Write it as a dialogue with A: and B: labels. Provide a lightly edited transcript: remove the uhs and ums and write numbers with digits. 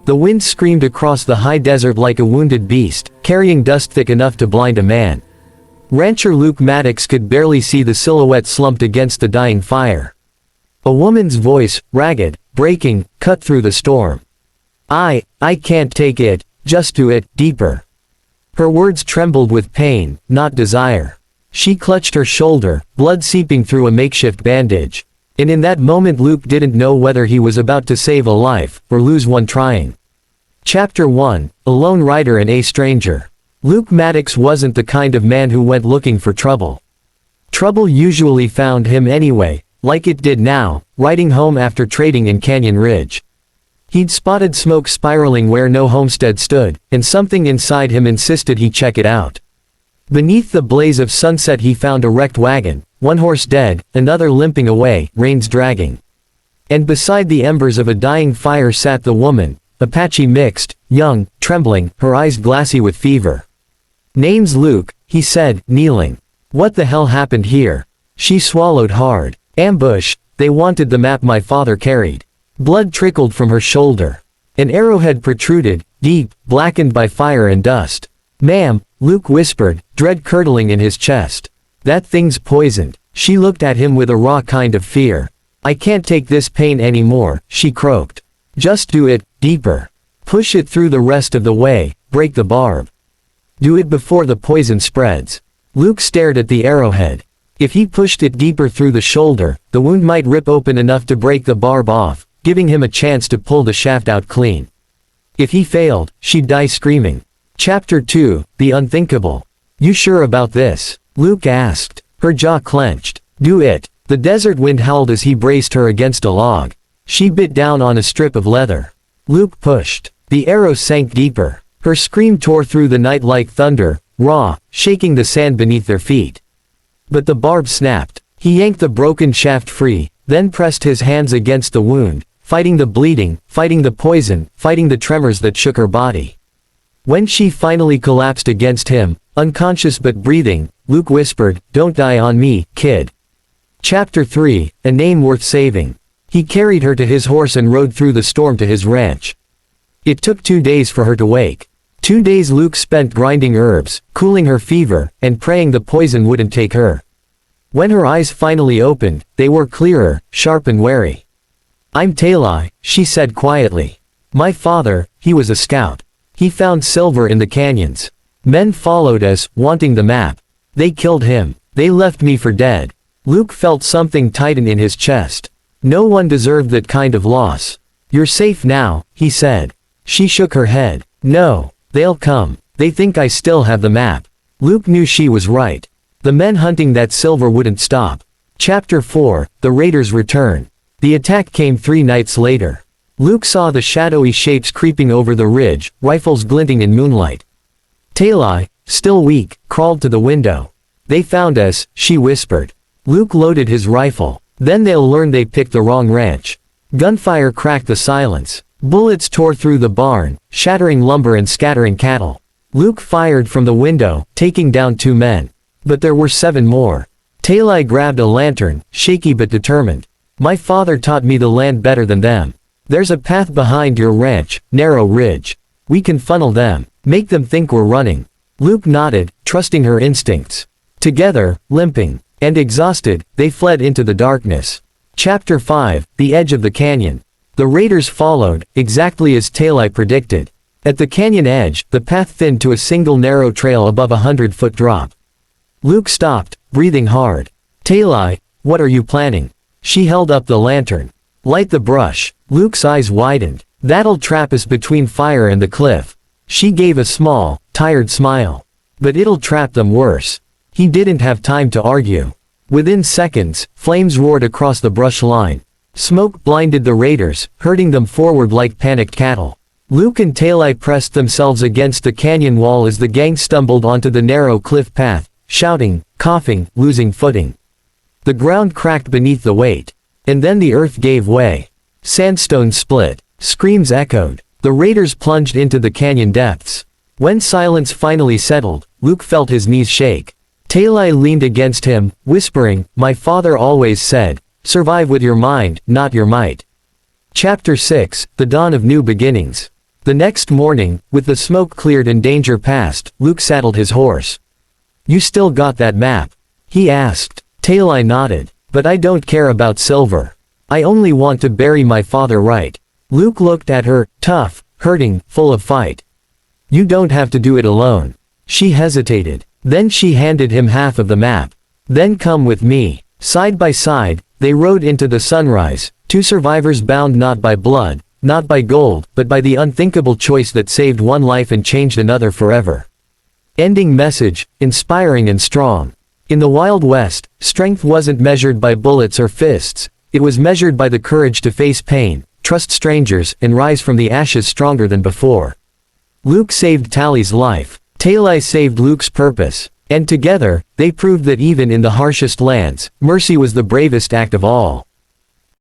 A: The wind screamed across the high desert like a wounded beast, carrying dust thick enough to blind a man. Rancher Luke Maddox could barely see the silhouette slumped against the dying fire. A woman's voice, ragged, breaking, cut through the storm. I can't take it, just do it, deeper." Her words trembled with pain, not desire. She clutched her shoulder, blood seeping through a makeshift bandage. And in that moment Luke didn't know whether he was about to save a life, or lose one trying. Chapter 1, A Lone Rider and a Stranger. Luke Maddox wasn't the kind of man who went looking for trouble. Trouble usually found him anyway, like it did now, riding home after trading in Canyon Ridge. He'd spotted smoke spiraling where no homestead stood, and something inside him insisted he check it out. Beneath the blaze of sunset he found a wrecked wagon, one horse dead, another limping away, reins dragging. And beside the embers of a dying fire sat the woman, Apache mixed, young, trembling, her eyes glassy with fever. "Name's Luke," he said, kneeling. "What the hell happened here?" She swallowed hard. "Ambush, they wanted the map my father carried." Blood trickled from her shoulder. An arrowhead protruded, deep, blackened by fire and dust. "Ma'am," Luke whispered, dread curdling in his chest. "That thing's poisoned." She looked at him with a raw kind of fear. "I can't take this pain anymore," she croaked. "Just do it, deeper. Push it through the rest of the way, break the barb. Do it before the poison spreads." Luke stared at the arrowhead. If he pushed it deeper through the shoulder, the wound might rip open enough to break the barb off, giving him a chance to pull the shaft out clean. If he failed, she'd die screaming. Chapter 2, The Unthinkable. "You sure about this?" Luke asked. Her jaw clenched. "Do it." The desert wind howled as he braced her against a log. She bit down on a strip of leather. Luke pushed. The arrow sank deeper. Her scream tore through the night like thunder, raw, shaking the sand beneath their feet. But the barb snapped. He yanked the broken shaft free, then pressed his hands against the wound, fighting the bleeding, fighting the poison, fighting the tremors that shook her body. When she finally collapsed against him, unconscious but breathing, Luke whispered, "Don't die on me, kid." Chapter 3, A Name Worth Saving. He carried her to his horse and rode through the storm to his ranch. It took 2 days for her to wake. 2 days Luke spent grinding herbs, cooling her fever, and praying the poison wouldn't take her. When her eyes finally opened, they were clearer, sharp and wary. "I'm Talai," she said quietly. "My father, he was a scout. He found silver in the canyons. Men followed us, wanting the map. They killed him. They left me for dead." Luke felt something tighten in his chest. No one deserved that kind of loss. "You're safe now," he said. She shook her head. "No. They'll come. They think I still have the map." Luke knew she was right. The men hunting that silver wouldn't stop. Chapter 4, The Raiders Return. The attack came 3 nights later. Luke saw the shadowy shapes creeping over the ridge, rifles glinting in moonlight. Talai, still weak, crawled to the window. "They found us," she whispered. Luke loaded his rifle. "Then they'll learn they picked the wrong ranch." Gunfire cracked the silence. Bullets tore through the barn, shattering lumber and scattering cattle. Luke fired from the window, taking down 2 men. But there were 7 more. Talai grabbed a lantern, shaky but determined. "My father taught me the land better than them. There's a path behind your ranch, narrow ridge. We can funnel them, make them think we're running." Luke nodded, trusting her instincts. Together, limping and exhausted, they fled into the darkness. Chapter 5, The Edge of the Canyon. The raiders followed, exactly as Talai predicted. At the canyon edge, the path thinned to a single narrow trail above a 100-foot drop. Luke stopped, breathing hard. "Talai, what are you planning?" She held up the lantern. "Light the brush." Luke's eyes widened. "That'll trap us between fire and the cliff." She gave a small, tired smile. "But it'll trap them worse." He didn't have time to argue. Within seconds, flames roared across the brush line. Smoke blinded the raiders, herding them forward like panicked cattle. Luke and Talai pressed themselves against the canyon wall as the gang stumbled onto the narrow cliff path, shouting, coughing, losing footing. The ground cracked beneath the weight. And then the earth gave way. Sandstone split. Screams echoed. The raiders plunged into the canyon depths. When silence finally settled, Luke felt his knees shake. Talai leaned against him, whispering, "My father always said, survive with your mind, not your might." Chapter 6, The Dawn of New Beginnings. The next morning, with the smoke cleared and danger past, Luke saddled his horse. "You still got that map?" he asked. Tali nodded. "But I don't care about silver. I only want to bury my father right." Luke looked at her, tough, hurting, full of fight. "You don't have to do it alone." She hesitated. Then she handed him half of the map. "Then come with me." Side by side, they rode into the sunrise, two survivors bound not by blood, not by gold, but by the unthinkable choice that saved one life and changed another forever. Ending message, inspiring and strong. In the Wild West, strength wasn't measured by bullets or fists, it was measured by the courage to face pain, trust strangers, and rise from the ashes stronger than before. Luke saved Tali's life. Tali saved Luke's purpose. And together, they proved that even in the harshest lands, mercy was the bravest act of all.